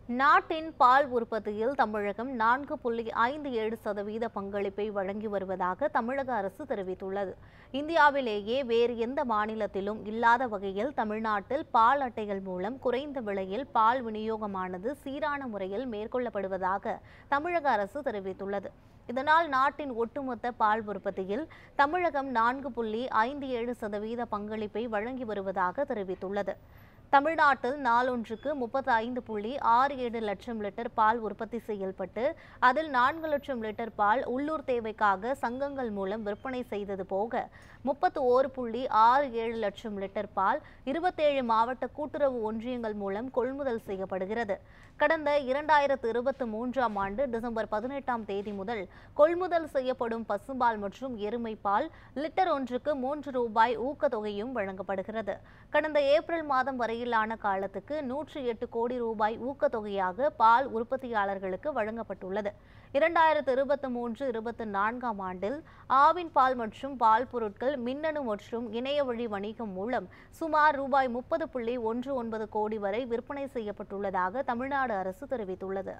நாட்டின் பால் உற்பத்தியில் தமிழகம் 4.57% பங்களிப்பை வழங்கி வருவதாக தமிழக அரசு தெரிவித்துள்ளது. இந்தியாவிலேயே வேறு எந்த மாநிலத்திலும் இல்லாத வகையில் தமிழ்நாட்டில் பால் அட்டைகள் மூலம் குறைந்த விலையில் பால் விநியோகமானது சீரான முறையில் மேற்கொள்ளப்படுவதாக தமிழக அரசு தெரிவித்துள்ளது. இதனால் நாட்டின் ஒட்டுமொத்த பால் உற்பத்தியில் தமிழகம் 4.57% பங்களிப்பை வழங்கி வருவதாக தெரிவித்துள்ளது. தமிழ்நாட்டில் நாளொன்றுக்கு 35.67 லட்சம் லிட்டர் பால் உற்பத்தி செய்யப்பட்டு அதில் 4 லட்சம் லிட்டர் பால் உள்ளூர் தேவைக்காக சங்கங்கள் மூலம் விற்பனை செய்தது போக 31.67 லட்சம் லிட்டர் பால் 27 மாவட்ட கூட்டுறவு ஒன்றியங்கள் மூலம் கொள்முதல் செய்யப்படுகிறது. கடந்த 2023ஆம் ஆண்டு டிசம்பர் 18ஆம் தேதி முதல் கொள்முதல் செய்யப்படும் பசும்பால் மற்றும் எருமை பால் லிட்டர் ஒன்றுக்கு 3 ரூபாய் ஊக்கத்தொகையும் வழங்கப்படுகிறது. கடந்த ஏப்ரல் மாதம் வரையிலான காலத்துக்கு 108 கோடி ரூபாய் ஊக்கத்தொகையாக பால் உற்பத்தியாளர்களுக்கு வழங்கப்பட்டுள்ளது. 2023-24ஆம் ஆண்டில் ஆவின் பால் மற்றும் பால் பொருட்கள் மின்னணு மற்றும் இணைய வழி வணிகம் மூலம் சுமார் ரூபாய் 30.19 கோடி வரை விற்பனை செய்யப்பட்டுள்ளதாக தமிழ்நாடு அரசு தெரிவித்துள்ளது.